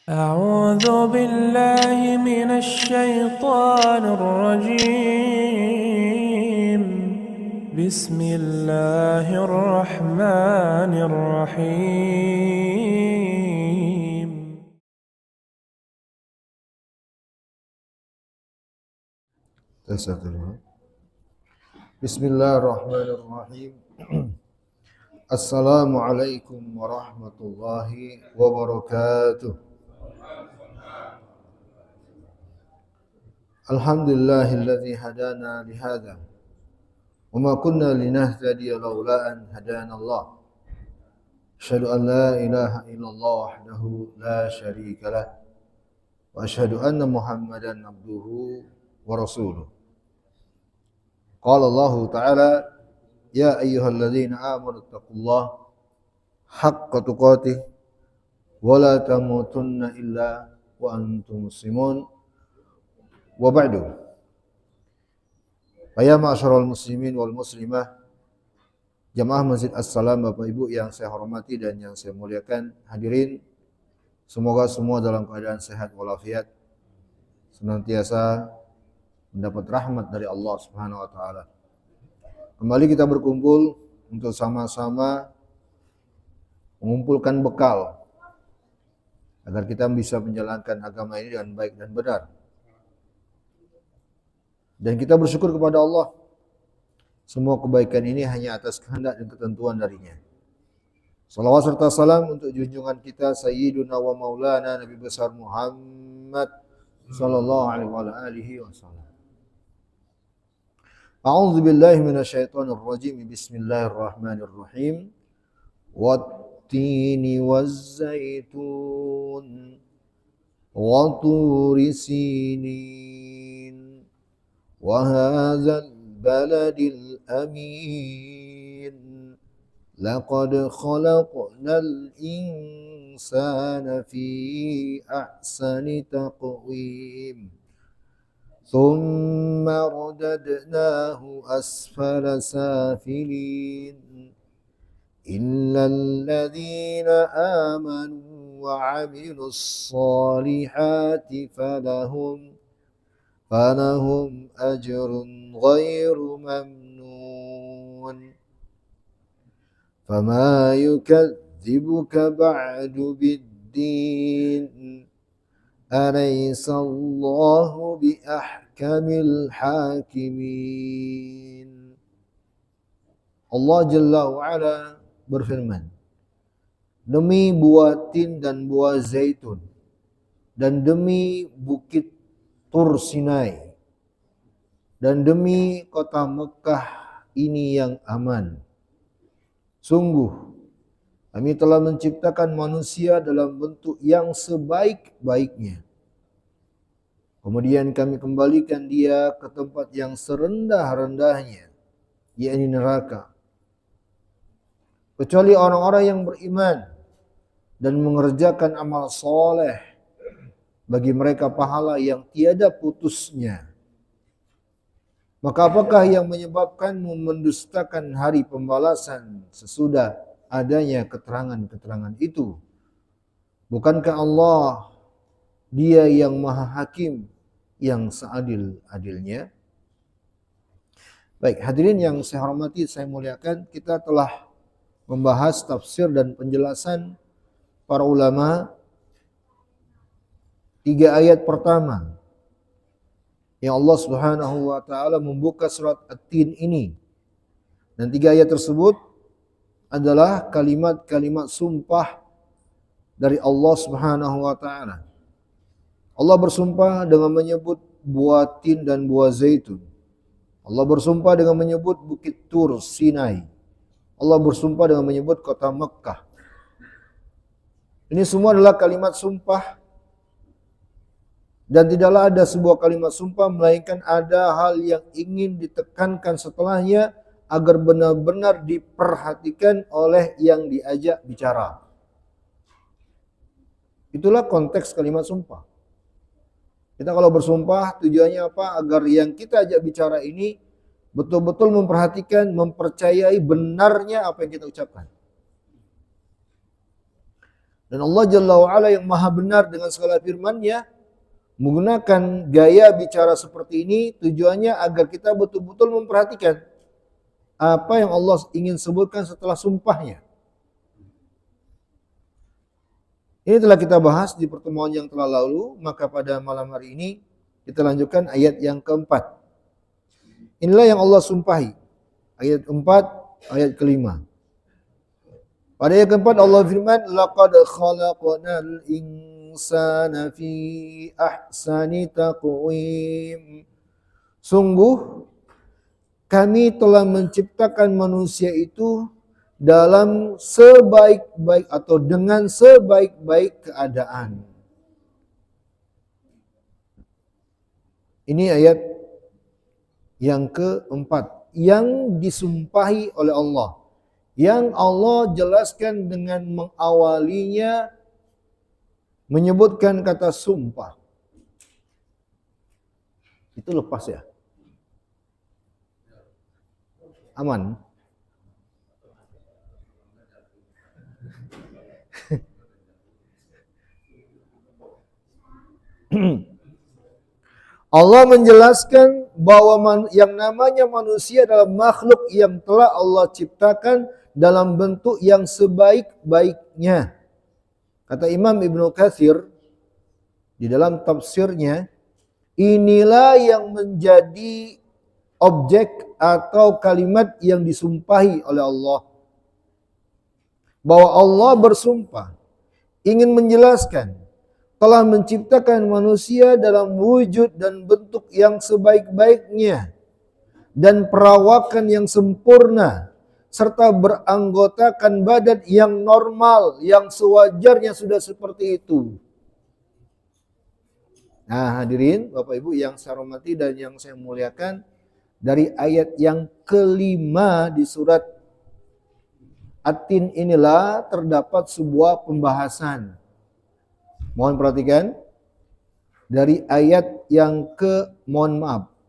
أعوذ بالله من الشيطان الرجيم بسم الله الرحمن الرحيم Bismillahirrahmanirrahim. Assalamualaikum warahmatullahi wabarakatuh. Alhamdulillahilladzi hadana lihada wa ma kunna linahtadiya laula an hadana Allah. Asyhadu an la ilaha illallah wahdahu la syarika lah wa asyhadu anna Muhammadan abduhu wa rasuluh. Qala Allah Ta'ala ya ayyuhalladzina amanu taqullaha haqqa tuqatih wa la tamutunna illa wa antum muslimun wa ba'du. Ya ma'asyiral muslimin wal muslimah, jamaah Masjid As-Salam, Bapak Ibu yang saya hormati dan yang saya muliakan, hadirin, semoga semua dalam keadaan sehat walafiat, senantiasa mendapat rahmat dari Allah Subhanahu wa taala. Kembali kita berkumpul untuk sama-sama mengumpulkan bekal agar kita bisa menjalankan agama ini dengan baik dan benar. Dan kita bersyukur kepada Allah, semua kebaikan ini hanya atas kehendak dan ketentuan darinya. Salawat serta salam untuk junjungan kita Sayyiduna wa Maulana Nabi besar Muhammad sallallahu alaihi wasallam. A'udzu billahi minasyaitonir rajim. Bismillahirrahmanirrahim. Wat-tini waz-zaitun wa turi sinin wa hadzal baladil amin. Laqad khalaqnal insana fi ahsani taqwim. ثم رددناه أسفل سافلين إلا الذين آمنوا وعملوا الصالحات فلهم أجر غير ممنون فما يكذبك بعد بالدين أليس الله بأحكم الحاكمين. Allah Jalla wa'ala berfirman, demi buah tin dan buah zaitun, dan demi bukit Tur Sinai, dan demi kota Mekah ini yang aman. Sungguh kami telah menciptakan manusia dalam bentuk yang sebaik-baiknya. Kemudian kami kembalikan dia ke tempat yang serendah-rendahnya, yakni neraka. Kecuali orang-orang yang beriman dan mengerjakan amal soleh, bagi mereka pahala yang tiada putusnya. Maka apakah yang menyebabkanmu mendustakan hari pembalasan sesudah adanya keterangan-keterangan itu? Bukankah Allah Dia yang Maha Hakim, yang seadil-adilnya? Baik, hadirin yang saya hormati, saya muliakan, kita telah membahas tafsir dan penjelasan para ulama 3 ayat pertama yang Allah Subhanahu wa taala membuka surat At-Tin ini. Dan 3 ayat tersebut adalah kalimat-kalimat sumpah dari Allah Subhanahu wa taala. Allah bersumpah dengan menyebut buah tin dan buah zaitun. Allah bersumpah dengan menyebut bukit Tur Sinai. Allah bersumpah dengan menyebut kota Mekah. Ini semua adalah kalimat sumpah, dan tidaklah ada sebuah kalimat sumpah melainkan ada hal yang ingin ditekankan setelahnya agar benar-benar diperhatikan oleh yang diajak bicara. Itulah konteks kalimat sumpah. Kita kalau bersumpah tujuannya apa? Agar yang kita ajak bicara ini betul-betul memperhatikan, mempercayai benarnya apa yang kita ucapkan. Dan Allah Jalla wa'ala yang maha benar dengan segala firman-Nya menggunakan gaya bicara seperti ini tujuannya agar kita betul-betul memperhatikan apa yang Allah ingin sebutkan setelah sumpahnya. Ini telah kita bahas di pertemuan yang telah lalu, maka pada malam hari ini kita lanjutkan ayat yang keempat. Inilah yang Allah sumpahi. Ayat keempat, ayat kelima. Pada ayat keempat Allah firman, laqad khalaqnal insana fi ahsani taqwim. Sungguh kami telah menciptakan manusia itu dalam sebaik-baik atau dengan sebaik-baik keadaan. Ini ayat yang keempat yang disumpahi oleh Allah. Yang Allah jelaskan dengan mengawalinya menyebutkan kata sumpah. Itu lepas ya? Aman? Allah menjelaskan bahwa yang namanya manusia adalah makhluk yang telah Allah ciptakan dalam bentuk yang sebaik-baiknya. Kata Imam Ibnu Katsir di dalam tafsirnya, inilah yang menjadi objek atau kalimat yang disumpahi oleh Allah. Bahwa Allah bersumpah ingin menjelaskan telah menciptakan manusia dalam wujud dan bentuk yang sebaik-baiknya dan perawakan yang sempurna serta beranggotakan badan yang normal yang sewajarnya sudah seperti itu. Nah, hadirin Bapak Ibu yang saya hormati dan yang saya muliakan, dari ayat yang kelima di surat At-Tin inilah terdapat sebuah pembahasan. Mohon perhatikan, dari ayat yang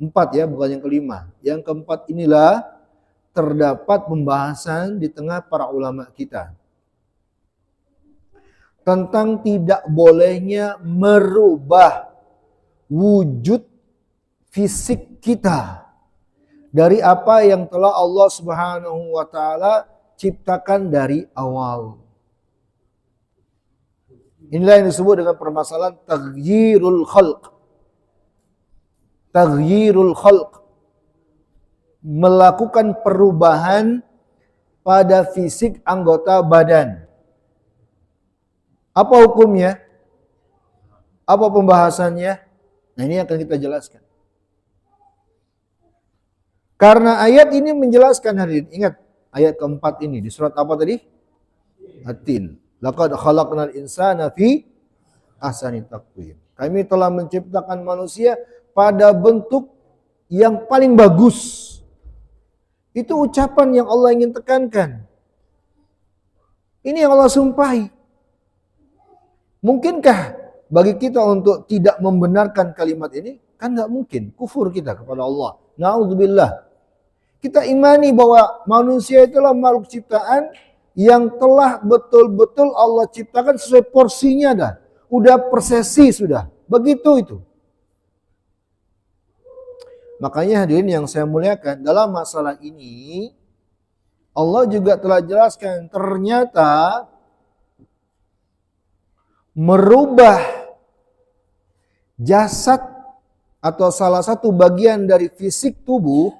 empat ya, bukan yang kelima. Yang keempat inilah terdapat pembahasan di tengah para ulama kita tentang tidak bolehnya merubah wujud fisik kita dari apa yang telah Allah Subhanahu wa taala ciptakan dari awal. Inilah yang disebut dengan permasalahan taghyirul khalq. Taghyirul khalq. Melakukan perubahan pada fisik anggota badan. Apa hukumnya? Apa pembahasannya? Nah, ini akan kita jelaskan. Karena ayat ini menjelaskan, hadirin, ingat ayat keempat ini di surat apa tadi? At-Tin. Laqad khalaqnal insana fi ahsani taqwim. Kami telah menciptakan manusia pada bentuk yang paling bagus. Itu ucapan yang Allah ingin tekankan. Ini yang Allah sumpahi. Mungkinkah bagi kita untuk tidak membenarkan kalimat ini? Kan nggak mungkin. Kufur kita kepada Allah. Na'udzubillah. Kita imani bahwa manusia itulah makhluk ciptaan yang telah betul-betul Allah ciptakan sesuai porsinya dah. Udah persesi sudah. Begitu itu. Makanya hadirin yang saya muliakan, dalam masalah ini Allah juga telah jelaskan ternyata merubah jasad atau salah satu bagian dari fisik tubuh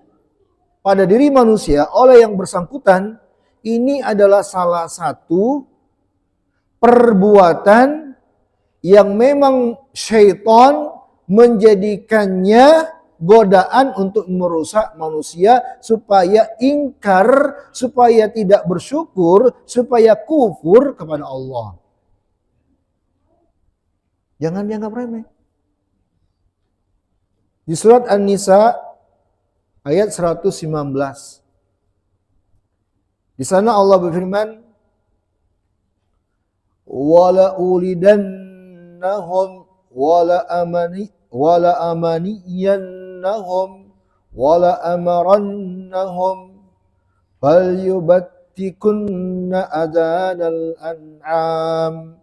pada diri manusia oleh yang bersangkutan, ini adalah salah satu perbuatan yang memang syaitan menjadikannya godaan untuk merusak manusia supaya ingkar, supaya tidak bersyukur, supaya kufur kepada Allah. Jangan dianggap remeh. Di surat An-Nisa ayat 119. Di sana Allah berfirman, wala ulidannahum wala amaniyannahum wala amarannahum falyubattikunna adanal an'am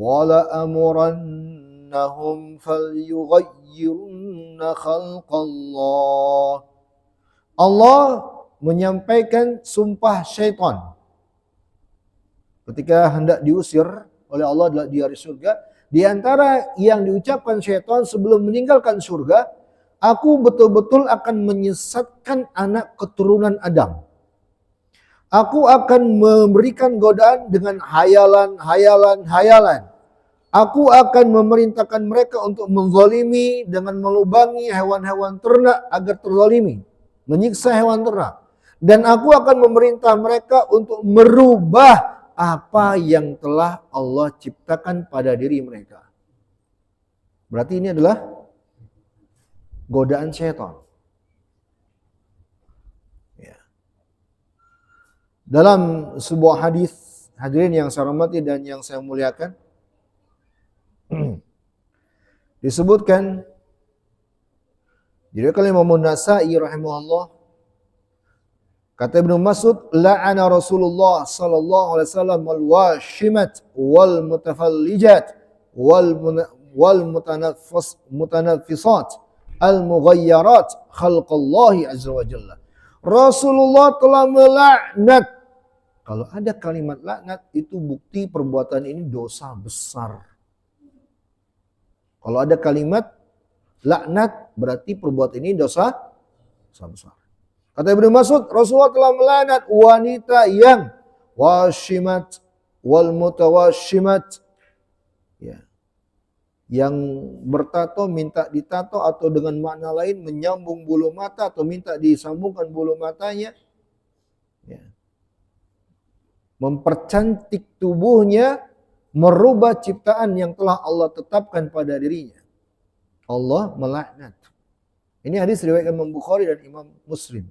wala amurannahum falyughayyirunna khalqallah. Allah menyampaikan sumpah syaitan ketika hendak diusir oleh Allah dari surga. Di antara yang diucapkan syaitan sebelum meninggalkan surga, aku betul-betul akan menyesatkan anak keturunan Adam. Aku akan memberikan godaan dengan hayalan. Aku akan memerintahkan mereka untuk menzalimi dengan melubangi hewan-hewan ternak agar terzalimi, menyiksa hewan ternak. Dan aku akan memerintah mereka untuk merubah apa yang telah Allah ciptakan pada diri mereka. Berarti ini adalah godaan syaitan. Ya. Dalam sebuah hadis, hadirin yang saya hormati dan yang saya muliakan, disebutkan jadi kalau Imam Nasa'i rahimahullah, kata Ibnu Mas'ud, la'ana Rasulullah sallallahu alaihi wasallam wal washimat wal mutafallijat wal mutanaffisat al mughayyarat khalqallahi azza wa jalla. Rasulullah telah melaknat. Kalau ada kalimat laknat itu bukti perbuatan ini dosa besar. Kalau ada kalimat laknat berarti perbuatan ini dosa besar. Kata Ibnu Mas'ud, Rasulullah telah melaknat wanita yang washimat wal mutawashimat, ya, yang bertato minta ditato atau dengan makna lain menyambung bulu mata atau minta disambungkan bulu matanya, ya, mempercantik tubuhnya, merubah ciptaan yang telah Allah tetapkan pada dirinya. Allah melaknat. Ini hadis riwayat Imam Bukhari dan Imam Muslim.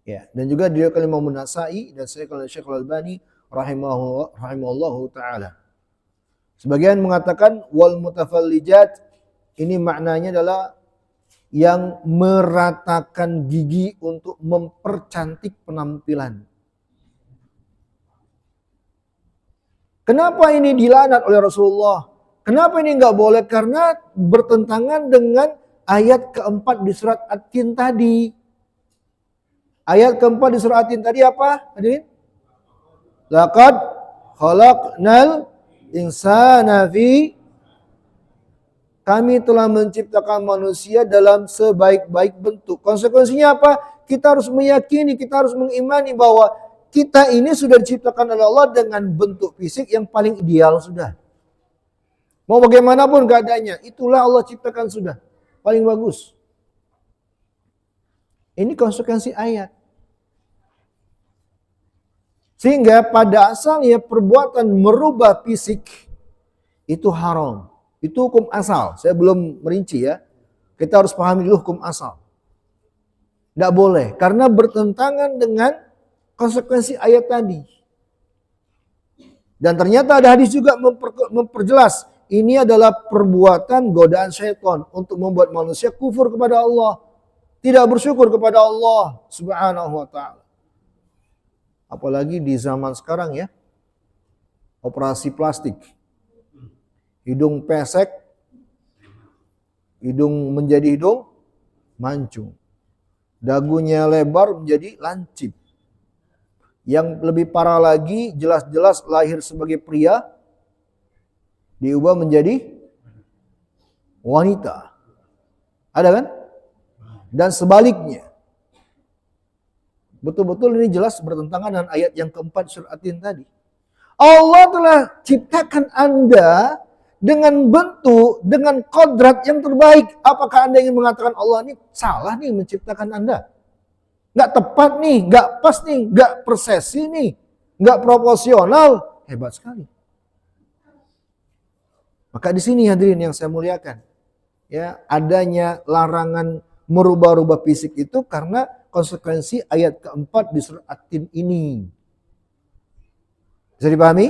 Ya, dan juga diriwayatkan Imam Nasa'i dan Syekh Al-Albani rahimahullahu taala. Sebagian mengatakan wal mutafallijat, ini maknanya adalah yang meratakan gigi untuk mempercantik penampilan. Kenapa ini dilaknat oleh Rasulullah? Kenapa ini enggak boleh? Karena bertentangan dengan ayat keempat di surat At-Tin tadi. Ayat keempat di surah At-Tin tadi apa? Hadirin? Laqad khalaqnal insana fi, kami telah menciptakan manusia dalam sebaik-baik bentuk. Konsekuensinya apa? Kita harus meyakini, kita harus mengimani bahwa kita ini sudah diciptakan oleh Allah dengan bentuk fisik yang paling ideal sudah. Mau bagaimanapun keadaannya, itulah Allah ciptakan sudah. Paling bagus. Ini konsekuensi ayat. Sehingga pada asalnya perbuatan merubah fisik itu haram. Itu hukum asal. Saya belum merinci ya. Kita harus pahami dulu hukum asal. Tidak boleh. Karena bertentangan dengan konsekuensi ayat tadi. Dan ternyata ada hadis juga memperjelas. Ini adalah perbuatan godaan syaitan untuk membuat manusia kufur kepada Allah. Tidak bersyukur kepada Allah subhanahu wa ta'ala. Apalagi di zaman sekarang ya. Operasi plastik. Hidung pesek. Hidung menjadi hidung mancung. Dagunya lebar menjadi lancip. Yang lebih parah lagi, jelas-jelas lahir sebagai pria, diubah menjadi wanita. Ada kan? Dan sebaliknya. Betul-betul ini jelas bertentangan dengan ayat yang keempat surah At-Tin tadi. Allah telah ciptakan Anda dengan bentuk, dengan kodrat yang terbaik. Apakah Anda ingin mengatakan Allah ini salah nih menciptakan Anda? Nggak tepat nih, nggak pas nih, nggak persesi nih, nggak proporsional. Hebat sekali. Maka di sini hadirin yang saya muliakan, ya, adanya larangan merubah-rubah fisik itu karena konsekuensi ayat keempat di surah At-Tin ini. Bisa dipahami?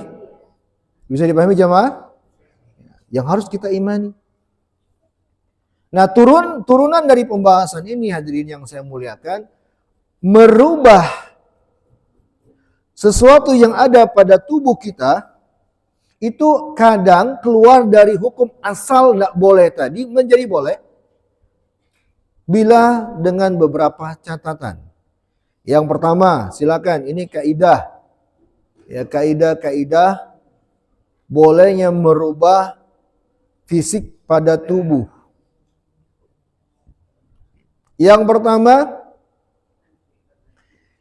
Bisa dipahami jamaah? Yang harus kita imani. Nah, turunan dari pembahasan ini hadirin yang saya muliakan, merubah sesuatu yang ada pada tubuh kita itu kadang keluar dari hukum asal tidak boleh tadi menjadi boleh bila dengan beberapa catatan. Yang pertama, silakan ini kaidah. Ya, kaidah-kaidah bolehnya merubah fisik pada tubuh. Yang pertama,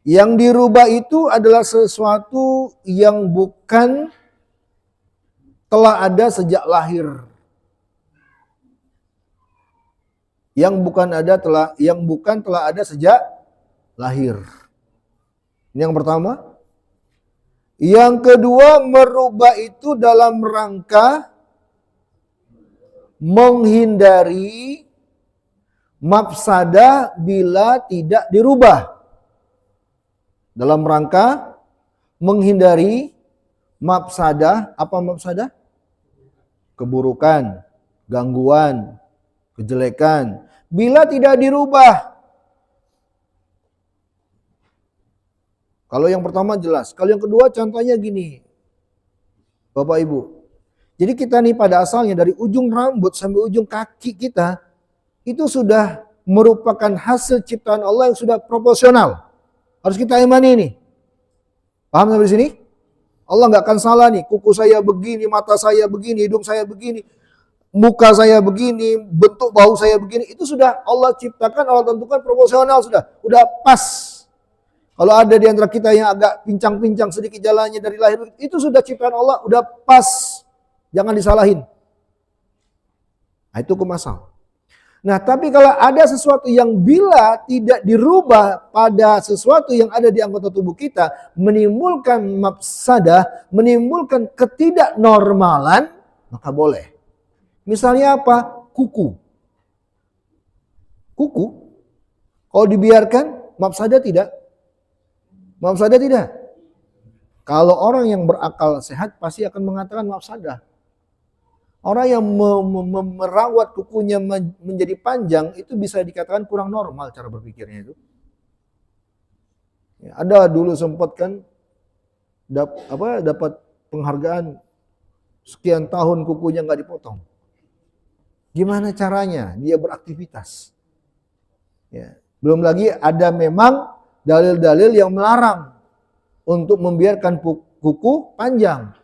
yang dirubah itu adalah sesuatu yang bukan telah ada sejak lahir. Yang bukan telah ada sejak lahir. Ini yang pertama. Yang kedua, merubah itu dalam rangka menghindari mafsadah bila tidak dirubah. Dalam rangka menghindari mafsadah. Apa mafsadah? Keburukan, gangguan, kejelekan. Bila tidak dirubah. Kalau yang pertama jelas. Kalau yang kedua contohnya gini. Bapak Ibu. Jadi kita nih pada asalnya dari ujung rambut sampai ujung kaki kita. Itu sudah merupakan hasil ciptaan Allah yang sudah proporsional. Harus kita imani ini. Paham sampai sini? Allah nggak akan salah nih. Kuku saya begini, mata saya begini, hidung saya begini. Muka saya begini, bentuk bahu saya begini. Itu sudah Allah ciptakan, Allah tentukan proporsional sudah. Udah pas. Kalau ada di antara kita yang agak pincang-pincang sedikit jalannya dari lahir, itu sudah ciptaan Allah, udah pas. Jangan disalahin. Nah, itu hukum asal. Nah, tapi kalau ada sesuatu yang bila tidak dirubah pada sesuatu yang ada di anggota tubuh kita, menimbulkan mafsadah, menimbulkan ketidaknormalan, maka boleh. Misalnya apa? Kuku. Kuku, kalau dibiarkan, mafsadah tidak? Mafsadah tidak. Kalau orang yang berakal sehat pasti akan mengatakan mafsadah. Orang yang merawat kukunya menjadi panjang itu bisa dikatakan kurang normal cara berpikirnya itu. Ya, ada dulu sempat kan dapat penghargaan sekian tahun kukunya nggak dipotong. Gimana caranya dia beraktivitas? Ya, belum lagi ada memang dalil-dalil yang melarang untuk membiarkan kuku panjang.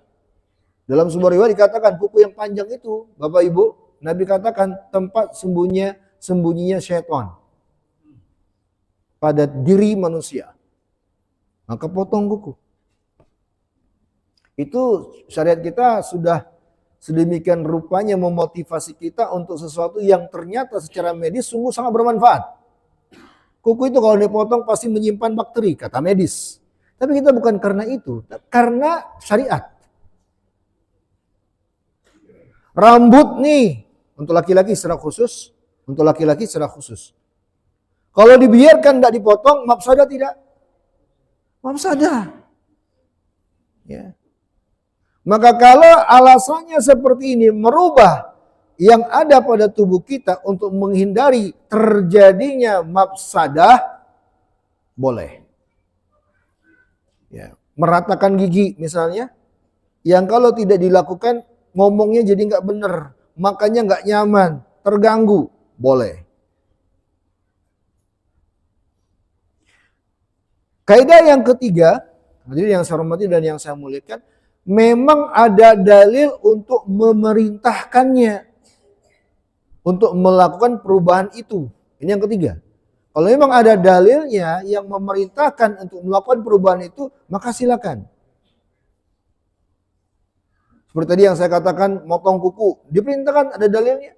Dalam sebuah riwayat dikatakan kuku yang panjang itu, Bapak Ibu, Nabi katakan tempat sembunyinya syaitan pada diri manusia. Maka potong kuku. Itu syariat kita sudah sedemikian rupanya memotivasi kita untuk sesuatu yang ternyata secara medis sungguh sangat bermanfaat. Kuku itu kalau dipotong pasti menyimpan bakteri, kata medis. Tapi kita bukan karena itu, karena syariat. Rambut nih, untuk laki-laki secara khusus, Kalau dibiarkan tidak dipotong, mafsadah tidak? Mafsadah. Ya. Maka kalau alasannya seperti ini, merubah yang ada pada tubuh kita untuk menghindari terjadinya mafsadah, boleh. Ya, meratakan gigi misalnya, yang kalau tidak dilakukan ngomongnya jadi nggak benar, makanya nggak nyaman, terganggu, boleh. Kaidah yang ketiga, hadirin yang saya hormati dan yang saya muliakan, memang ada dalil untuk memerintahkannya. Untuk melakukan perubahan itu. Ini yang ketiga. Kalau memang ada dalilnya yang memerintahkan untuk melakukan perubahan itu, maka silakan. Seperti tadi yang saya katakan, motong kuku. Diperintahkan, ada dalilnya.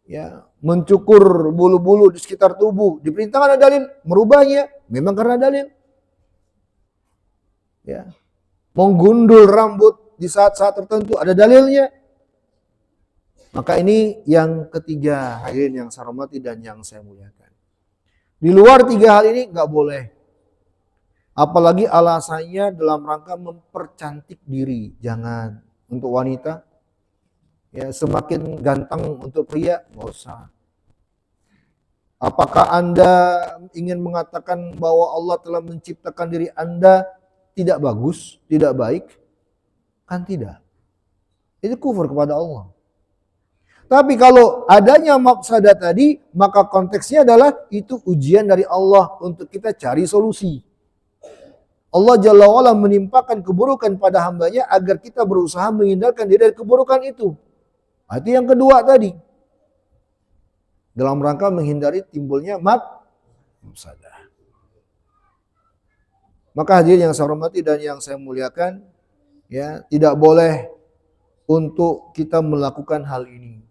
Ya, mencukur bulu-bulu di sekitar tubuh. Diperintahkan ada dalil. Merubahnya, memang karena dalil. Ya. Menggundul rambut di saat-saat tertentu, ada dalilnya. Maka ini yang ketiga, hadirin yang saya hormati dan yang saya muliakan. Di luar tiga hal ini nggak boleh. Apalagi alasannya dalam rangka mempercantik diri. Jangan. Untuk wanita, ya semakin ganteng untuk pria, nggak usah. Apakah Anda ingin mengatakan bahwa Allah telah menciptakan diri Anda tidak bagus, tidak baik? Kan tidak. Itu kufur kepada Allah. Tapi kalau adanya mafsadah tadi, maka konteksnya adalah itu ujian dari Allah untuk kita cari solusi. Allah Jalla wa'ala menimpakan keburukan pada hambanya agar kita berusaha menghindarkan diri dari keburukan itu. Itu yang kedua tadi. Dalam rangka menghindari timbulnya mafsadah. Maka hadirin yang saya hormati dan yang saya muliakan, ya, tidak boleh untuk kita melakukan hal ini.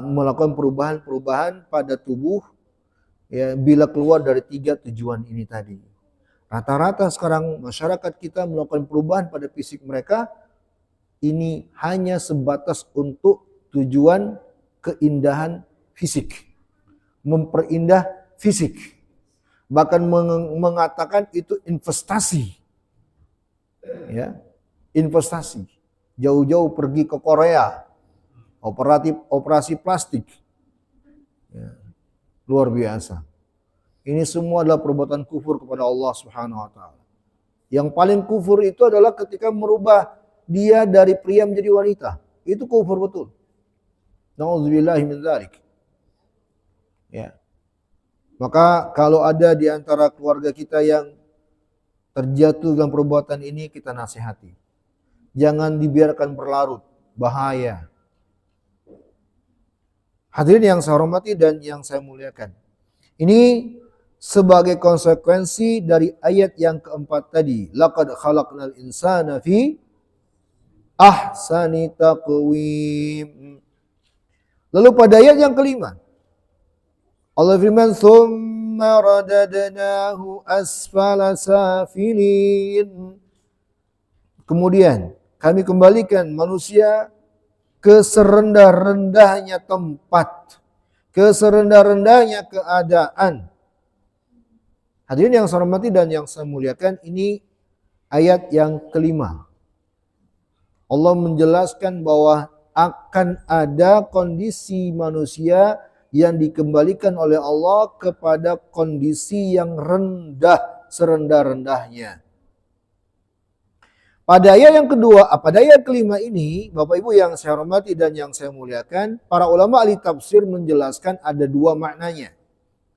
Melakukan perubahan-perubahan pada tubuh, ya, bila keluar dari 3 tujuan ini tadi. Rata-rata sekarang masyarakat kita melakukan perubahan pada fisik mereka ini hanya sebatas untuk tujuan keindahan fisik, memperindah fisik, bahkan mengatakan itu investasi, ya, investasi. Jauh-jauh pergi ke Korea, operasi plastik, ya, luar biasa. Ini semua adalah perbuatan kufur kepada Allah Subhanahu wa taala. Yang paling kufur itu adalah ketika merubah dia dari pria menjadi wanita. Itu kufur betul. Nauzubillahi min dzalik. Ya. Maka kalau ada di antara keluarga kita yang terjatuh dalam perbuatan ini, kita nasihati. Jangan dibiarkan berlarut, bahaya. Hadirin yang saya hormati dan yang saya muliakan. Ini sebagai konsekuensi dari ayat yang keempat tadi. Laqad khalaqnal insana fi ahsani taqwim. Lalu pada ayat yang kelima, Allah firman, "Tsumma radadnahu asfala safilin." Kemudian kami kembalikan manusia ke serendah-rendahnya tempat, ke serendah-rendahnya keadaan. Hadirin yang saya hormati dan yang saya muliakan, ini ayat yang kelima. Allah menjelaskan bahwa akan ada kondisi manusia yang dikembalikan oleh Allah kepada kondisi yang rendah, serendah-rendahnya. Pada ayat yang kedua, pada ayat kelima ini, Bapak Ibu yang saya hormati dan yang saya muliakan, para ulama ahli tafsir menjelaskan ada 2 maknanya.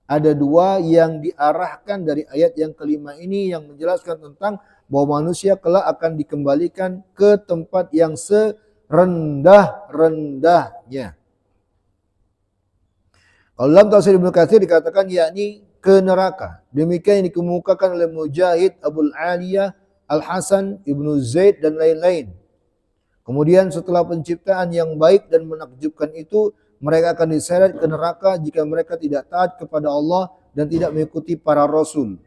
Ada 2 yang diarahkan dari ayat yang kelima ini yang menjelaskan tentang bahwa manusia kelak akan dikembalikan ke tempat yang serendah-rendahnya. Kalau dalam tafsir Ibnu Katsir dikatakan yakni ke neraka. Demikian yang dikemukakan oleh Mujahid, Abul Aliyah, Al-Hasan, Ibnu Zaid dan lain-lain. Kemudian setelah penciptaan yang baik dan menakjubkan itu, mereka akan diseret ke neraka jika mereka tidak taat kepada Allah dan tidak mengikuti para rasul.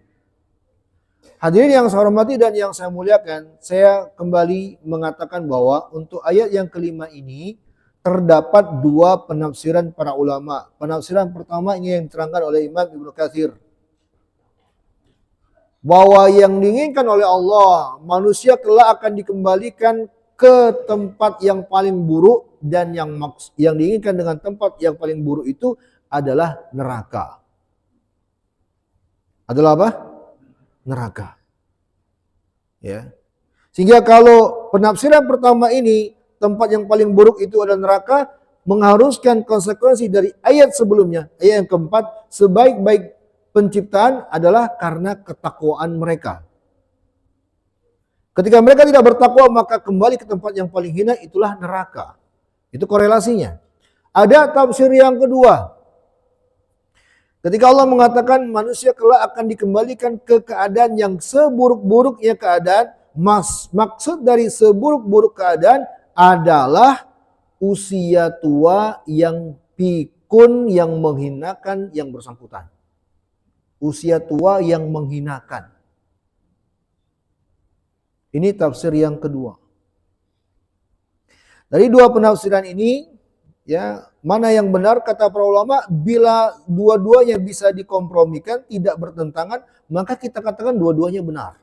Hadirin yang saya hormati dan yang saya muliakan, saya kembali mengatakan bahwa untuk ayat yang kelima ini terdapat 2 penafsiran para ulama. Penafsiran pertama ini yang diterangkan oleh Imam Ibnu Katsir. Bahwa yang diinginkan oleh Allah, manusia kelak akan dikembalikan ke tempat yang paling buruk, dan yang diinginkan dengan tempat yang paling buruk itu adalah neraka. Adalah apa? Neraka. Ya. Sehingga kalau penafsiran pertama ini tempat yang paling buruk itu adalah neraka, mengharuskan konsekuensi dari ayat sebelumnya, ayat yang keempat, sebaik-baik penciptaan adalah karena ketakwaan mereka. Ketika mereka tidak bertakwa, maka kembali ke tempat yang paling hina, itulah neraka. Itu korelasinya. Ada tafsir yang kedua. Ketika Allah mengatakan manusia kelak akan dikembalikan ke keadaan yang seburuk-buruknya keadaan, maksud dari seburuk-buruk keadaan adalah usia tua yang pikun, yang menghinakan yang bersangkutan. Usia tua yang menghinakan. Ini tafsir yang kedua. Dari 2 penafsiran ini, ya, mana yang benar kata para ulama, bila dua-duanya bisa dikompromikan, tidak bertentangan, maka kita katakan dua-duanya benar.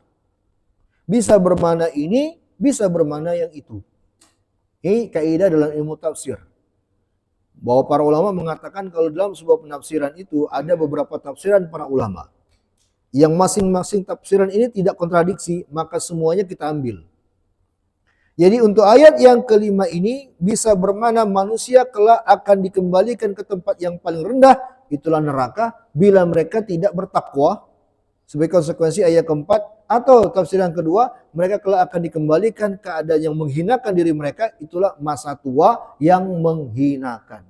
Bisa bermakna ini, bisa bermakna yang itu. Ini kaidah dalam ilmu tafsir. Bahwa para ulama mengatakan kalau dalam sebuah penafsiran itu ada beberapa tafsiran para ulama. Yang masing-masing tafsiran ini tidak kontradiksi, maka semuanya kita ambil. Jadi untuk ayat yang kelima ini bisa bermakna manusia kelak akan dikembalikan ke tempat yang paling rendah, itulah neraka, bila mereka tidak bertakwa. Sebagai konsekuensi ayat keempat, atau tafsir yang kedua, mereka kelak akan dikembalikan keadaan yang menghinakan diri mereka, itulah masa tua yang menghinakan.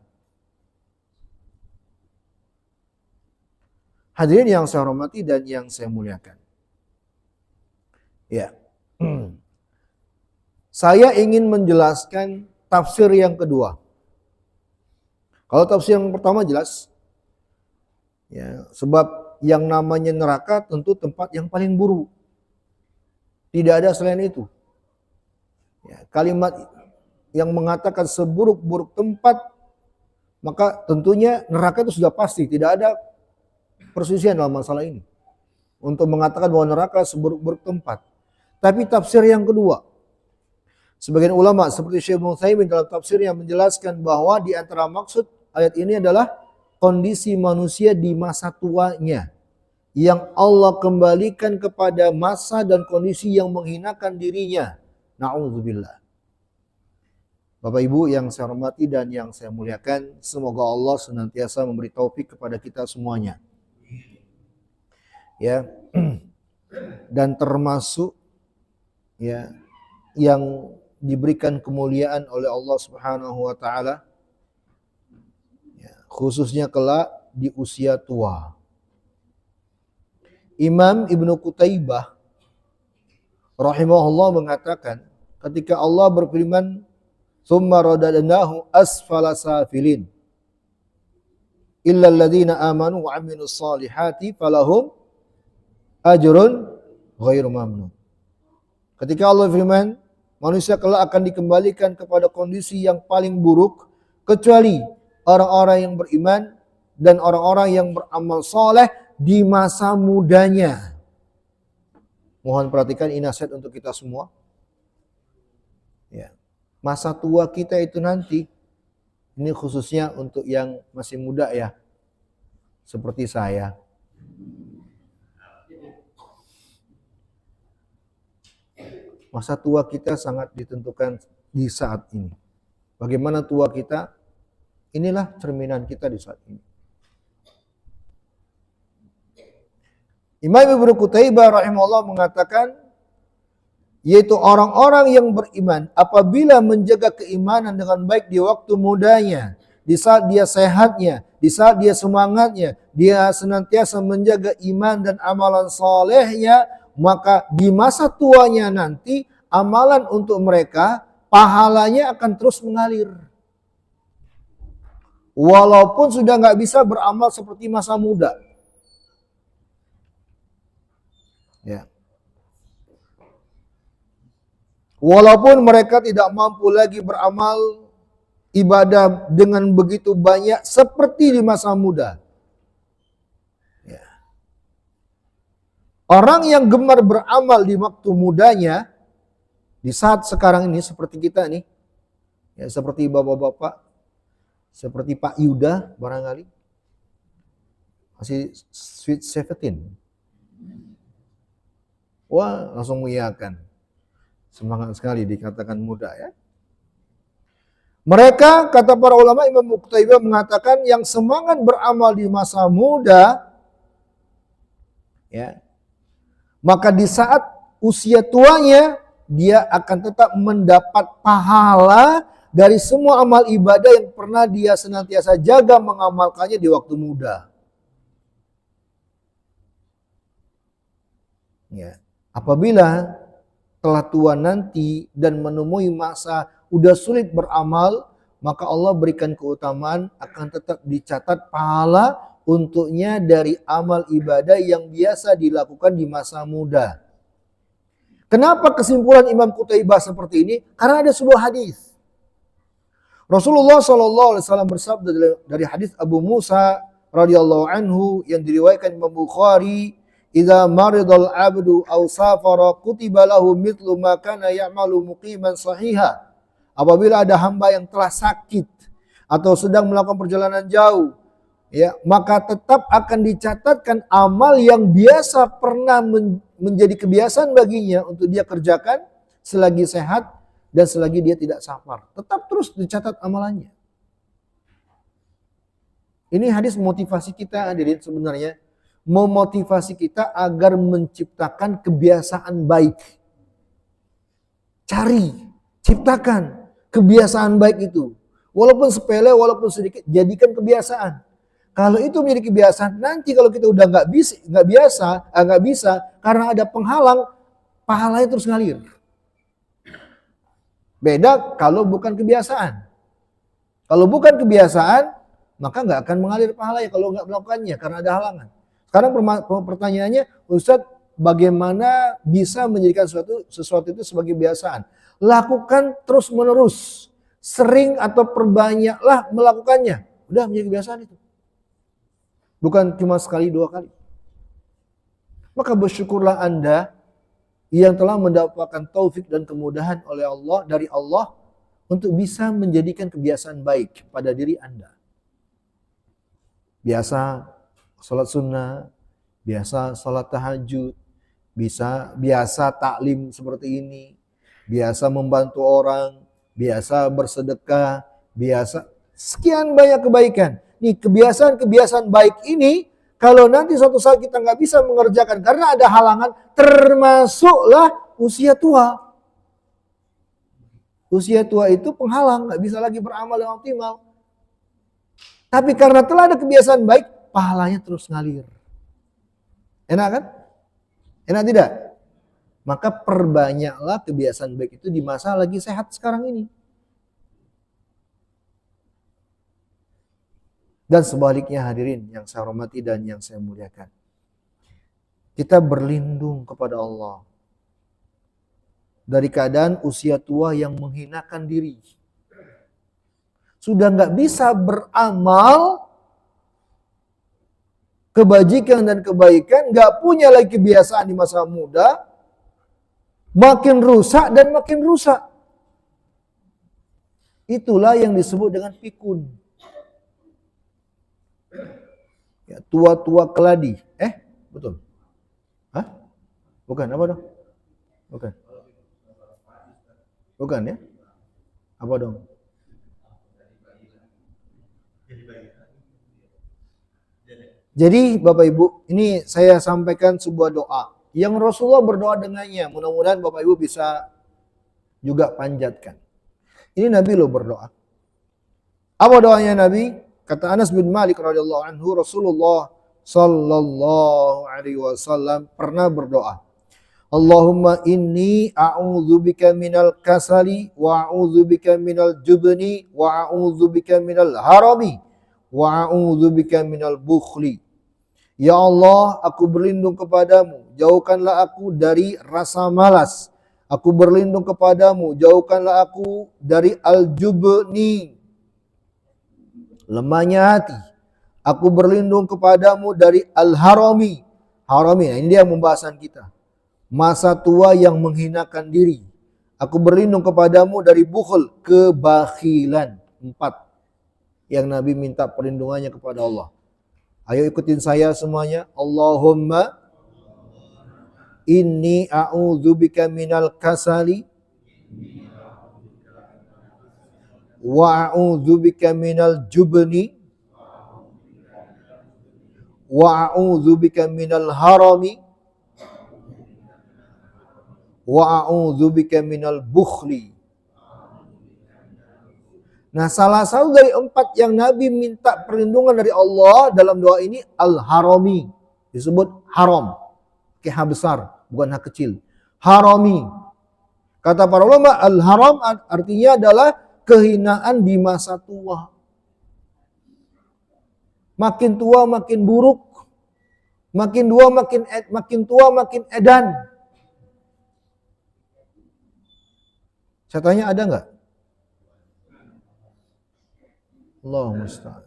Hadirin yang saya hormati dan yang saya muliakan. Ya. Saya ingin menjelaskan tafsir yang kedua. Kalau tafsir yang pertama jelas, ya, sebab yang namanya neraka tentu tempat yang paling buruk. Tidak ada selain itu. Ya, kalimat yang mengatakan seburuk-buruk tempat, maka tentunya neraka itu sudah pasti. Tidak ada perselisihan dalam masalah ini. Untuk mengatakan bahwa neraka seburuk-buruk tempat. Tapi tafsir yang kedua, sebagian ulama seperti Syekh Ibnu Utsaimin dalam tafsirnya menjelaskan bahwa di antara maksud ayat ini adalah kondisi manusia di masa tuanya yang Allah kembalikan kepada masa dan kondisi yang menghinakan dirinya. Na'udzubillah. Bapak Ibu yang saya hormati dan yang saya muliakan, semoga Allah senantiasa memberi taufik kepada kita semuanya. Ya. Dan termasuk ya yang diberikan kemuliaan oleh Allah Subhanahu wa taala, ya, khususnya kelak di usia tua. Imam Ibnu Qutaibah rahimahullah mengatakan ketika Allah berfirman, "Tsumma radadnahu asfala safilin illa alladziina aamanu wa 'amilus shalihati falahum ajrun ghairu mamnun." Ketika Allah firman, manusia kelak akan dikembalikan kepada kondisi yang paling buruk kecuali orang-orang yang beriman dan orang-orang yang beramal soleh di masa mudanya. Mohon perhatikan ini nasihat untuk kita semua. Ya. Masa tua kita itu nanti, ini khususnya untuk yang masih muda ya, seperti saya. Masa tua kita sangat ditentukan di saat ini. Bagaimana tua kita, inilah cerminan kita di saat ini. Imam Ibnu Qutaibah rahimahullah mengatakan, yaitu orang-orang yang beriman apabila menjaga keimanan dengan baik di waktu mudanya, di saat dia sehatnya, di saat dia semangatnya, dia senantiasa menjaga iman dan amalan solehnya, maka di masa tuanya nanti amalan untuk mereka pahalanya akan terus mengalir. Walaupun sudah nggak bisa beramal seperti masa muda. Ya. Walaupun mereka tidak mampu lagi beramal ibadah dengan begitu banyak seperti di masa muda. Orang yang gemar beramal di waktu mudanya, di saat sekarang ini seperti kita nih, ya seperti bapak-bapak, seperti Pak Yuda barangkali, masih sweet 17. Wah, langsung mengiyakan. Semangat sekali dikatakan muda ya. Mereka, kata para ulama, Imam Qutaibah mengatakan yang semangat beramal di masa muda, ya, maka di saat usia tuanya, dia akan tetap mendapat pahala dari semua amal ibadah yang pernah dia senantiasa jaga mengamalkannya di waktu muda. Ya. Apabila telah tua nanti dan menemui masa udah sulit beramal, maka Allah berikan keutamaan akan tetap dicatat pahala untuknya dari amal ibadah yang biasa dilakukan di masa muda. Kenapa kesimpulan Imam Qutaibah seperti ini? Karena ada sebuah hadis. Rasulullah SAW bersabda dari hadis Abu Musa radhiyallahu anhu yang diriwayatkan Imam Bukhari, "Idza maridal 'abdu aw safara kutiba lahu mithlu ma kana ya'malu muqiman sahiha." Apabila ada hamba yang telah sakit atau sedang melakukan perjalanan jauh, ya, maka tetap akan dicatatkan amal yang biasa pernah menjadi kebiasaan baginya untuk dia kerjakan selagi sehat, dan selagi dia tidak safar. Tetap terus dicatat amalannya. Ini hadis motivasi kita hadirin sebenarnya. Memotivasi kita agar menciptakan kebiasaan baik. Cari, ciptakan kebiasaan baik itu. Walaupun sepele, walaupun sedikit, jadikan kebiasaan. Kalau itu menjadi kebiasaan, nanti kalau kita udah nggak bisa, karena ada penghalang, pahalanya terus ngalir. Beda kalau bukan kebiasaan. Kalau bukan kebiasaan, maka nggak akan mengalir pahalanya kalau nggak melakukannya karena ada halangan. Sekarang pertanyaannya, Ustadz, bagaimana bisa menjadikan sesuatu itu sebagai kebiasaan? Lakukan terus menerus, sering atau perbanyaklah melakukannya. Udah menjadi kebiasaan itu. Bukan cuma sekali dua kali. Maka bersyukurlah Anda yang telah mendapatkan taufik dan kemudahan dari Allah untuk bisa menjadikan kebiasaan baik pada diri Anda. Biasa sholat sunnah, biasa sholat tahajud, biasa taklim seperti ini, biasa membantu orang, biasa bersedekah, biasa sekian banyak kebaikan. Nih kebiasaan-kebiasaan baik ini kalau nanti suatu saat kita nggak bisa mengerjakan karena ada halangan, termasuklah usia tua. Usia tua itu penghalang, nggak bisa lagi beramal dengan optimal. Tapi karena telah ada kebiasaan baik, pahalanya terus ngalir. Enak kan? Enak tidak? Maka perbanyaklah kebiasaan baik itu di masa lagi sehat sekarang ini. Dan sebaliknya hadirin yang saya hormati dan yang saya muliakan. Kita berlindung kepada Allah dari keadaan usia tua yang menghinakan diri. Sudah nggak bisa beramal kebajikan dan kebaikan, nggak punya lagi kebiasaan di masa muda, makin rusak dan makin rusak. Itulah yang disebut dengan pikun. Ya, tua-tua keladi. Betul. Hah? Bukan, apa dong? Bukan. Bukan ya? Apa dong? Jadi Bapak Ibu, ini saya sampaikan sebuah doa yang Rasulullah berdoa dengannya. Mudah-mudahan Bapak Ibu bisa juga panjatkan. Ini Nabi loh berdoa. Apa doanya Nabi? Kata Anas bin Malik radhiyallahu anhu, Rasulullah sallallahu alaihi wasallam pernah berdoa. Allahumma inni a'udzubika minal kasali wa a'udzubika minal jubni wa a'udzubika minal harami wa a'udzubika minal bukhli. Ya Allah, aku berlindung kepadamu, jauhkanlah aku dari rasa malas. Aku berlindung kepadamu, jauhkanlah aku dari al-jubni, lemahnya hati. Aku berlindung kepadamu dari al-harami. Harami, ini dia pembahasan kita. Masa tua yang menghinakan diri. Aku berlindung kepadamu dari bukhul, kebakhilan. 4 yang Nabi minta perlindungannya kepada Allah. Ayo ikutin saya semuanya. Allahumma inni a'udzubika minal kasali wa a'udzubika minal jubni wa a'udzubika minal harami wa a'udzubika minal bukhli. Nah, salah satu dari 4 yang Nabi minta perlindungan dari Allah dalam doa ini al-harami. Disebut haram. Pakai H besar, bukan H kecil. Harami. Kata para ulama, al-haram artinya adalah kehinaan di masa tua. Makin tua makin buruk. Makin tua makin edan. Saya tanya, ada nggak? Allah musta'an.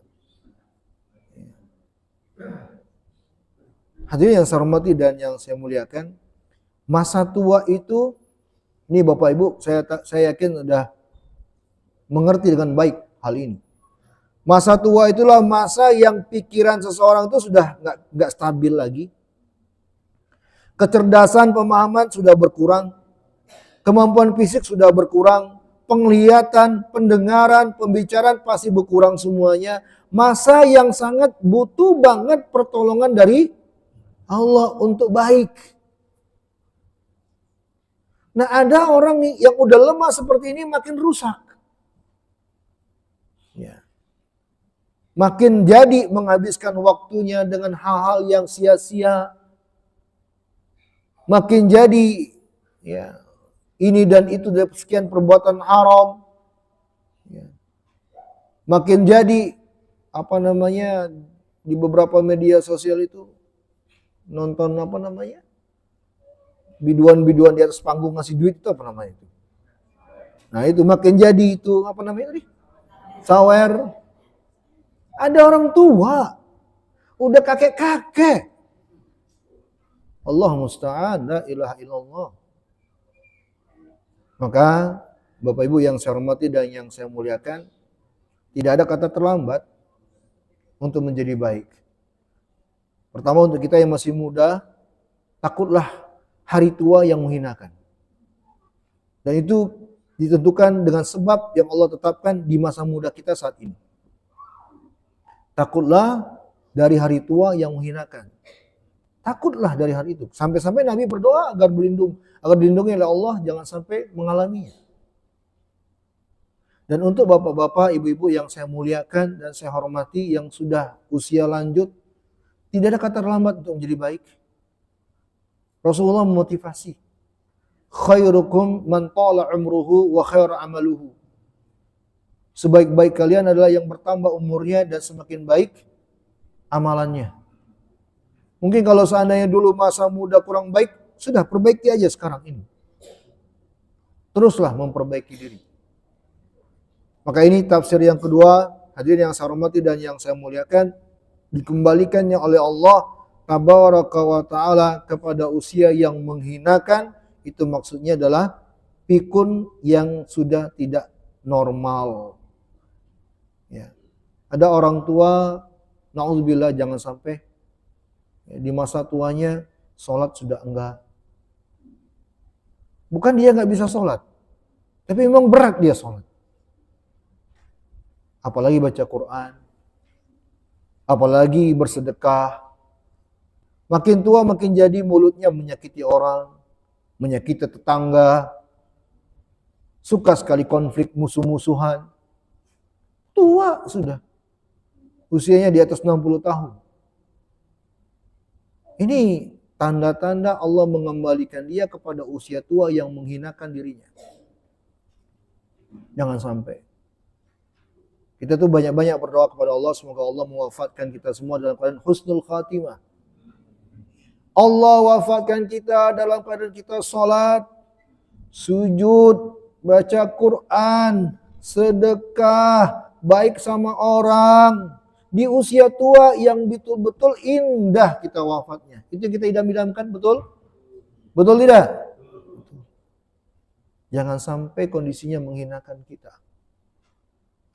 Hadirin yang saya hormati dan yang saya muliakan, masa tua itu, ini Bapak Ibu, saya yakin sudah mengerti dengan baik hal ini. Masa tua itulah masa yang pikiran seseorang itu sudah nggak stabil lagi. Kecerdasan pemahaman sudah berkurang, kemampuan fisik sudah berkurang, penglihatan, pendengaran, pembicaraan pasti berkurang semuanya. Masa yang sangat butuh banget pertolongan dari Allah untuk baik. Nah, ada orang yang udah lemah seperti ini makin rusak. Ya. Makin jadi menghabiskan waktunya dengan hal-hal yang sia-sia. Makin jadi ya ini dan itu dari sekian perbuatan haram. Ya. Makin jadi di beberapa media sosial itu nonton biduan-biduan di atas panggung ngasih duit itu apa namanya itu. Nah, itu makin jadi itu sawer. Ada orang tua udah kakek-kakek. Allah musta'an, la ilaha illallah. Maka Bapak Ibu yang saya hormati dan yang saya muliakan, tidak ada kata terlambat untuk menjadi baik. Pertama, untuk kita yang masih muda, takutlah hari tua yang menghinakan. Dan itu ditentukan dengan sebab yang Allah tetapkan di masa muda kita saat ini. Takutlah dari hari tua yang menghinakan. Takutlah dari hari itu. Sampai-sampai Nabi berdoa agar dilindungi oleh Allah, jangan sampai mengalaminya. Dan untuk bapak-bapak, ibu-ibu yang saya muliakan dan saya hormati yang sudah usia lanjut, tidak ada kata terlambat untuk menjadi baik. Rasulullah memotivasi. Khairukum man tala umruhu wa khair amaluhu. Sebaik-baik kalian adalah yang bertambah umurnya dan semakin baik amalannya. Mungkin kalau seandainya dulu masa muda kurang baik, sudah perbaiki aja sekarang ini. Teruslah memperbaiki diri. Maka ini tafsir yang kedua, hadirin yang saya hormati dan yang saya muliakan, dikembalikannya oleh Allah Tabaraka wa Ta'ala kepada usia yang menghinakan, itu maksudnya adalah pikun yang sudah tidak normal. Ya. Ada orang tua, na'udzubillah jangan sampai di masa tuanya sholat sudah enggak. Bukan dia enggak bisa sholat, tapi memang berat dia sholat. Apalagi baca Quran, apalagi bersedekah. Makin tua makin jadi mulutnya menyakiti orang, menyakiti tetangga, suka sekali konflik musuh-musuhan. Tua sudah, usianya di atas 60 tahun. Ini tanda-tanda Allah mengembalikan dia kepada usia tua yang menghinakan dirinya. Jangan sampai. Kita tuh banyak-banyak berdoa kepada Allah, semoga Allah mewafatkan kita semua dalam keadaan husnul khatimah. Allah wafatkan kita dalam keadaan kita sholat, sujud, baca Quran, sedekah, baik sama orang. Di usia tua yang betul-betul indah kita wafatnya. Itu kita idam-idamkan, betul? Betul tidak? Jangan sampai kondisinya menghinakan kita.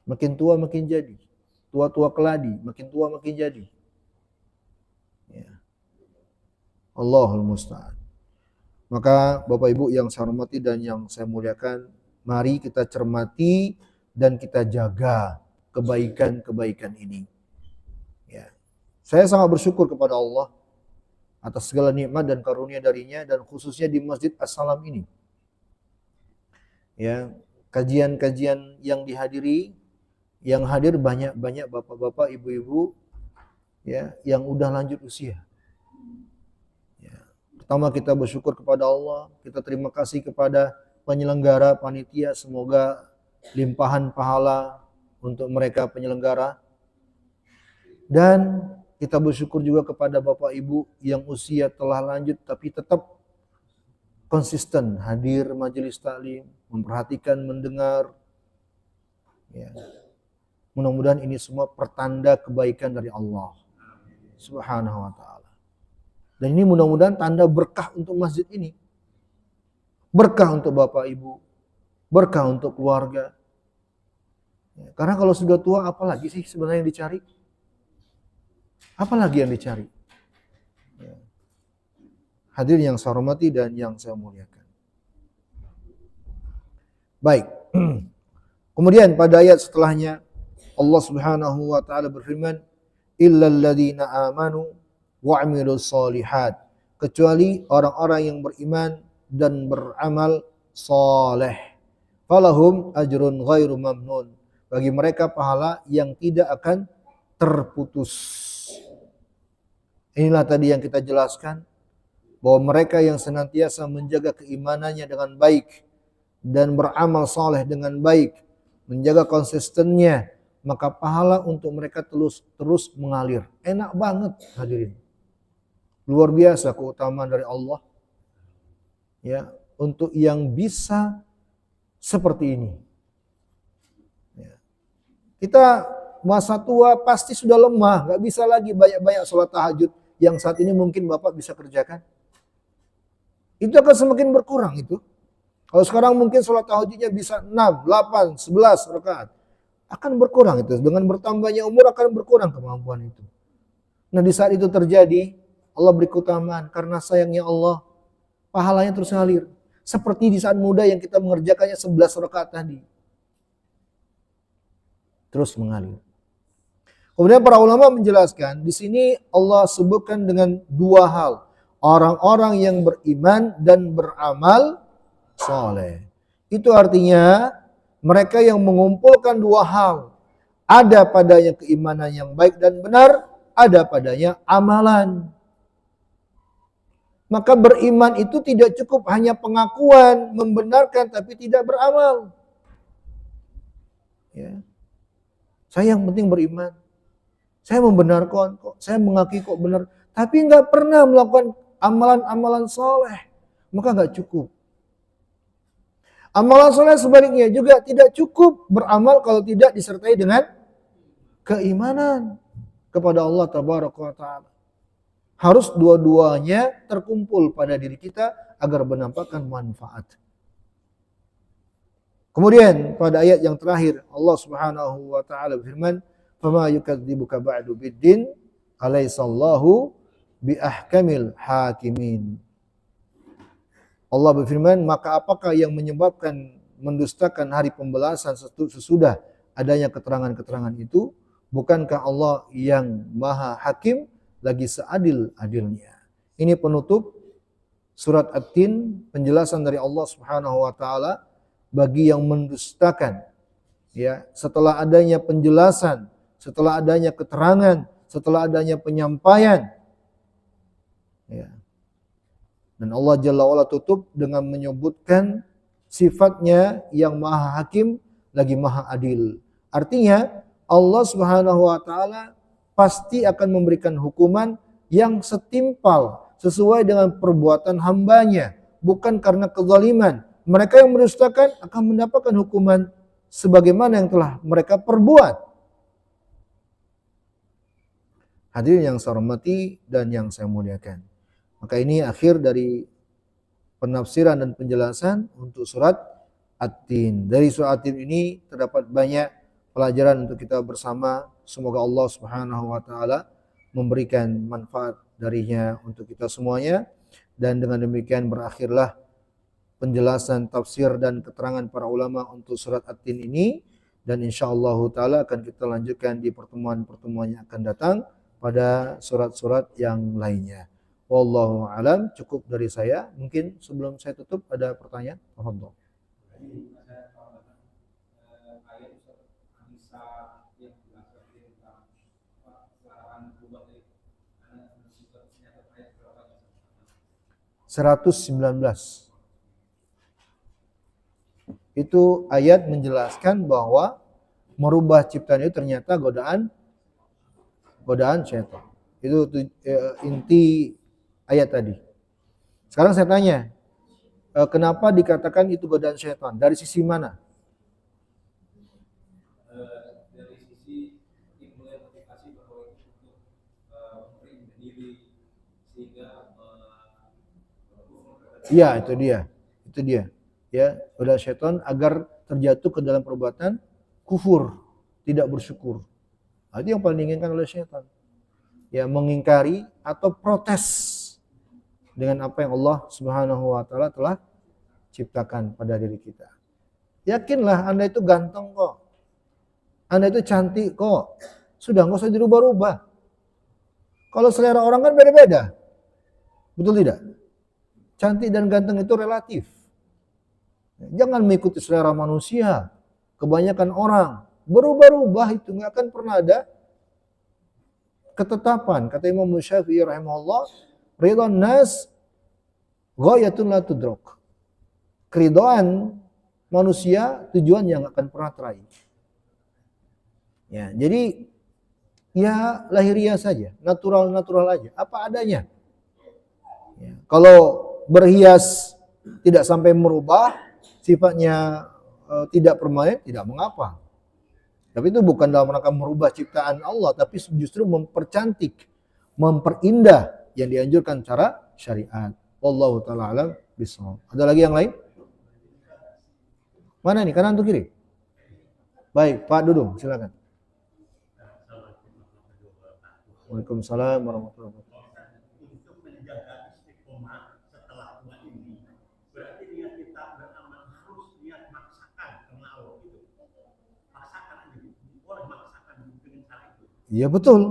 Makin tua makin jadi. Tua-tua keladi, makin tua makin jadi. Ya. Allahul musta'an. Maka Bapak Ibu yang saya hormati dan yang saya muliakan, mari kita cermati dan kita jaga kebaikan-kebaikan ini. Ya. Saya sangat bersyukur kepada Allah atas segala nikmat dan karunia darinya, dan khususnya di Masjid As-Salam ini. Ya, kajian-kajian yang dihadiri, yang hadir banyak-banyak bapak-bapak, ibu-ibu ya, yang udah lanjut usia. Ya. Pertama kita bersyukur kepada Allah, kita terima kasih kepada penyelenggara panitia, semoga limpahan pahala untuk mereka penyelenggara. Dan kita bersyukur juga kepada Bapak Ibu yang usia telah lanjut tapi tetap konsisten hadir majelis taklim, memperhatikan, mendengar. Ya. Mudah-mudahan ini semua pertanda kebaikan dari Allah Subhanahu wa ta'ala. Dan ini mudah-mudahan tanda berkah untuk masjid ini. Berkah untuk Bapak Ibu, berkah untuk keluarga. Ya, karena kalau sudah tua apalagi sih sebenarnya yang dicari? Apalagi yang dicari? Ya. Hadirin yang saya hormati dan yang saya muliakan. Baik, Kemudian pada ayat setelahnya Allah Subhanahu wa taala berfirman, illal ladzina amanu wa 'amilus shalihat, kecuali orang-orang yang beriman dan beramal saleh. Falahum ajrun ghairu mamnun, bagi mereka pahala yang tidak akan terputus. Inilah tadi yang kita jelaskan, bahwa mereka yang senantiasa menjaga keimanannya dengan baik dan beramal saleh dengan baik, menjaga konsistennya, maka pahala untuk mereka terus mengalir. Enak banget hadirin. Luar biasa keutamaan dari Allah ya untuk yang bisa seperti ini. Ya. Kita masa tua pasti sudah lemah, nggak bisa lagi banyak-banyak sholat tahajud yang saat ini mungkin Bapak bisa kerjakan. Itu akan semakin berkurang itu. Kalau sekarang mungkin sholat tahajudnya bisa 6, 8, 11 rakaat. Akan berkurang itu. Dengan bertambahnya umur akan berkurang kemampuan itu. Nah di saat itu terjadi, Allah beri keutamaan. Karena sayangnya Allah, pahalanya terus ngalir. Seperti di saat muda yang kita mengerjakannya 11 rakaat tadi. Terus mengalir. Kemudian para ulama menjelaskan, di sini Allah sebutkan dengan dua hal. Orang-orang yang beriman dan beramal soleh. Itu artinya mereka yang mengumpulkan dua hal. Ada padanya keimanan yang baik dan benar, ada padanya amalan. Maka beriman itu tidak cukup hanya pengakuan, membenarkan tapi tidak beramal. Ya. Saya yang penting beriman. Saya membenarkan kok, saya mengakui kok benar. Tapi nggak pernah melakukan amalan-amalan soleh. Maka nggak cukup. Amalan soleh sebaliknya juga tidak cukup beramal kalau tidak disertai dengan keimanan kepada Allah Tabaraka wa Ta'ala. Harus dua-duanya terkumpul pada diri kita agar menampakkan manfaat. Kemudian pada ayat yang terakhir Allah Subhanahu wa taala berfirman, "Fama yukadzibuka ba'du biddin, alaisallahu biahkamil hakimin." Allah berfirman, maka apakah yang menyebabkan mendustakan hari pembalasan sesudah adanya keterangan-keterangan itu? Bukankah Allah yang maha hakim lagi seadil-adilnya? Ini penutup surat At-Tin, penjelasan dari Allah Subhanahu wa taala bagi yang mendustakan. Ya, setelah adanya penjelasan, setelah adanya keterangan, setelah adanya penyampaian. Ya. Dan Allah Jalla wa'ala tutup dengan menyebutkan sifatnya yang maha hakim lagi maha adil. Artinya Allah Subhanahu wa taala pasti akan memberikan hukuman yang setimpal sesuai dengan perbuatan hambanya, bukan karena kezaliman. Mereka yang mendustakan akan mendapatkan hukuman sebagaimana yang telah mereka perbuat. Hadirin yang saya hormati dan yang saya muliakan. Maka ini akhir dari penafsiran dan penjelasan untuk surat At-Tin. Dari surat At-Tin ini terdapat banyak pelajaran untuk kita bersama. Semoga Allah Subhanahu wa taala memberikan manfaat darinya untuk kita semuanya. Dan dengan demikian berakhirlah penjelasan tafsir dan keterangan para ulama untuk surat At-Tin ini. Dan insyaallah taala akan kita lanjutkan di pertemuan-pertemuan yang akan datang pada surat-surat yang lainnya. Wallahu alam, cukup dari saya. Mungkin sebelum saya tutup ada pertanyaan? Tafadhol. (119) itu ayat menjelaskan bahwa merubah ciptaan itu ternyata godaan syaitan. Itu inti ayat tadi. Sekarang saya tanya, kenapa dikatakan itu godaan syaitan? Dari sisi mana? Dari sisi implementasi bahwa itu untuk memperbaiki diri sehingga iya, itu dia. Ya, godaan syaitan agar terjatuh ke dalam perbuatan kufur, tidak bersyukur. Nah, itu yang paling diinginkan oleh syaitan. Ya, mengingkari atau protes dengan apa yang Allah Subhanahu wa taala telah ciptakan pada diri kita. Yakinlah Anda itu ganteng kok. Anda itu cantik kok. Sudah, nggak usah dirubah-rubah. Kalau selera orang kan beda-beda. Betul tidak? Cantik dan ganteng itu relatif. Jangan mengikuti selera manusia. Kebanyakan orang berubah-ubah, itu nggak akan pernah ada ketetapan. Kata Imam Syafi'i rahimahullah, ridwan nas ghayatun la tudrak. Keridhaan manusia tujuan yang akan pernah teraih. Ya, jadi ya lahiriah saja, natural aja, apa adanya. Ya, kalau berhias tidak sampai merubah sifatnya, tidak permanen, tidak mengapa. Tapi itu bukan dalam rangka merubah ciptaan Allah, tapi justru mempercantik, memperindah yang dianjurkan cara syariat. Wallahu taala alam bishawab. Ada lagi yang lain? Mana nih, kanan atau kiri? Baik, Pak Dudung, silakan. Waalaikumsalam warahmatullahi wabarakatuh. Untuk menjaga istiqomah setelah tua ini, berarti niat kita beramal harus niat maksakan karena Allah itu. Maksakan aja, boleh maksakan dengan cara itu. Iya betul.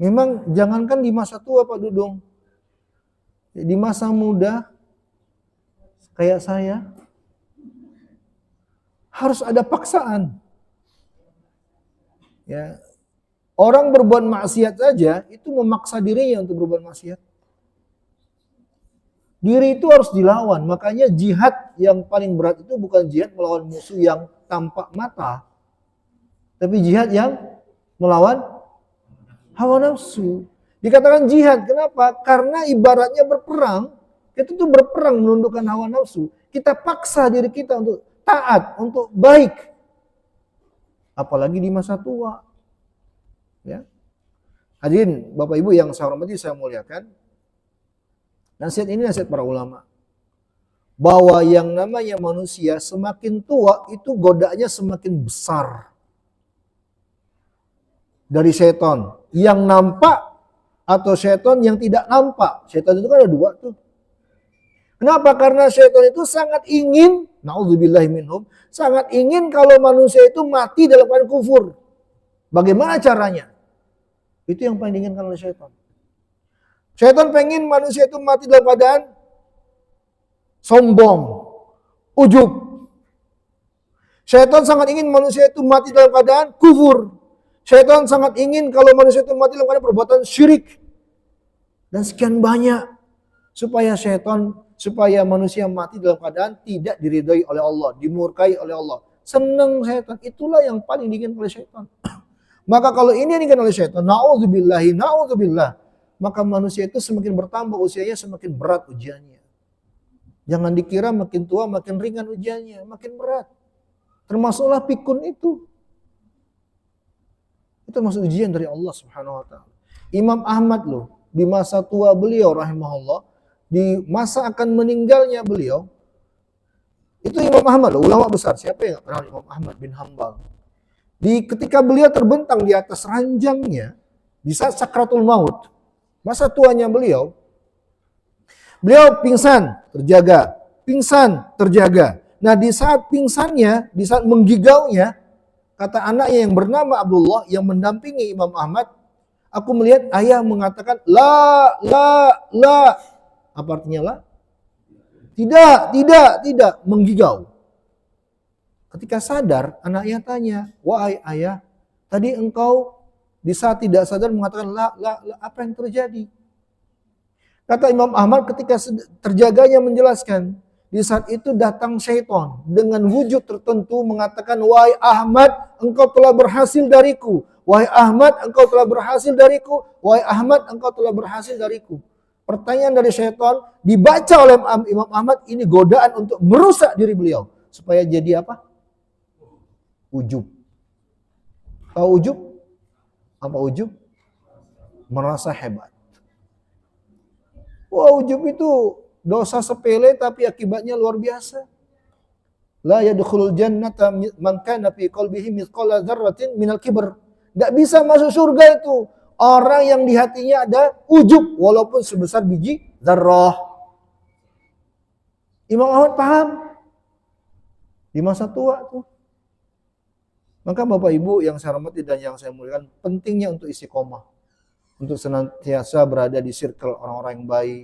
Memang jangankan di masa tua Pak Dudung, di masa muda kayak saya harus ada paksaan. Ya, orang berbuat maksiat saja itu memaksa dirinya untuk berbuat maksiat. Diri itu harus dilawan. Makanya jihad yang paling berat itu bukan jihad melawan musuh yang tampak mata, tapi jihad yang melawan hawa nafsu. Dikatakan jihad, kenapa? Karena ibaratnya berperang. Kita tuh berperang menundukkan hawa nafsu. Kita paksa diri kita untuk taat, untuk baik. Apalagi di masa tua. Ya. Hadirin Bapak Ibu yang saya hormati, saya muliakan. Nasihat ini nasihat para ulama. Bahwa yang namanya manusia semakin tua itu godaannya semakin besar. Dari setan yang nampak atau setan yang tidak nampak. Setan itu kan ada dua tuh. Kenapa? Karena setan itu sangat ingin, na'udzubillahi minhum, sangat ingin kalau manusia itu mati dalam keadaan kufur. Bagaimana caranya? Itu yang paling diinginkan oleh setan. Setan pengen manusia itu mati dalam keadaan sombong, ujub. Setan sangat ingin manusia itu mati dalam keadaan kufur. Setan sangat ingin kalau manusia itu mati dalam keadaan perbuatan syirik. Dan sekian banyak. Supaya manusia mati dalam keadaan tidak diridhai oleh Allah, dimurkai oleh Allah. Senang setan. Itulah yang paling diinginkan oleh setan. Maka kalau ini yang diinginkan oleh setan, na'udzubillah, maka manusia itu semakin bertambah usianya, semakin berat ujiannya. Jangan dikira makin tua makin ringan ujiannya, makin berat. Termasuklah pikun itu. Itu termasuk ujian dari Allah Subhanahu wa taala. Imam Ahmad loh, di masa tua beliau rahimahullah, di masa akan meninggalnya beliau, itu Imam Ahmad loh, ulama besar. Siapa yang kenal Imam Ahmad bin Hanbal? Ketika beliau terbentang di atas ranjangnya, di saat sakratul maut, masa tuanya beliau pingsan, terjaga. Nah di saat pingsannya, di saat menggigaunya, kata anaknya yang bernama Abdullah yang mendampingi Imam Ahmad, aku melihat ayah mengatakan la. Apa artinya la? Tidak, menggigau. Ketika sadar, anaknya tanya, wahai ayah, tadi engkau di saat tidak sadar mengatakan la, apa yang terjadi? Kata Imam Ahmad ketika terjaganya menjelaskan, di saat itu datang syaitan dengan wujud tertentu mengatakan, wahai Ahmad, engkau telah berhasil dariku. Wahai Ahmad, engkau telah berhasil dariku. Wahai Ahmad, engkau telah berhasil dariku. Pertanyaan dari syaitan dibaca oleh Imam Ahmad, ini godaan untuk merusak diri beliau. Supaya jadi apa? Ujub. Tahu ujub? Apa ujub? Merasa hebat. Wah, ujub itu dosa sepele tapi akibatnya luar biasa. La yadkhulul jannata man kana fi qalbihi mithqala dzarratin minal kibr. Enggak bisa masuk surga itu orang yang di hatinya ada ujub walaupun sebesar biji zarrah. Imam Ahmad paham. Di masa tua tuh. Maka Bapak Ibu yang saya hormati dan yang saya muliakan, pentingnya untuk istiqomah. Untuk senantiasa berada di circle orang-orang yang baik,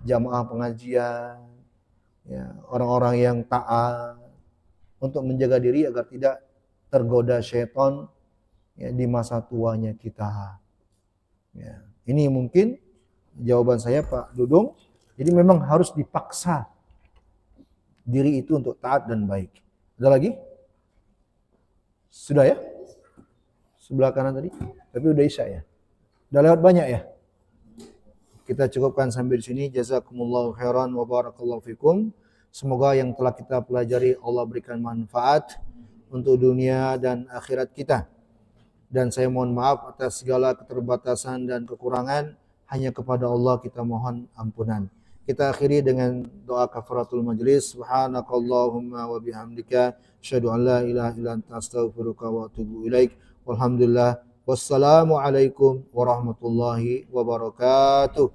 jamaah pengajian, ya, orang-orang yang taat, untuk menjaga diri agar tidak tergoda syaitan ya, di masa tuanya kita. Ya, ini mungkin jawaban saya Pak Dudung. Jadi memang harus dipaksa diri itu untuk taat dan baik. Ada lagi? Sudah ya? Sebelah kanan tadi? Tapi udah isya ya? Udah lewat banyak ya? Kita cukupkan sampai di sini. Jazakumullahu khairan wa barakallahu fikum. Semoga yang telah kita pelajari Allah berikan manfaat untuk dunia dan akhirat kita. Dan saya mohon maaf atas segala keterbatasan dan kekurangan. Hanya kepada Allah kita mohon ampunan. Kita akhiri dengan doa kafaratul majlis. Subhanakallahumma wa bihamdika asyhadu an la ilaha illa anta astaghfiruka wa atubu ilaik. Walhamdulillah. Wassalamualaikum warahmatullahi wabarakatuh.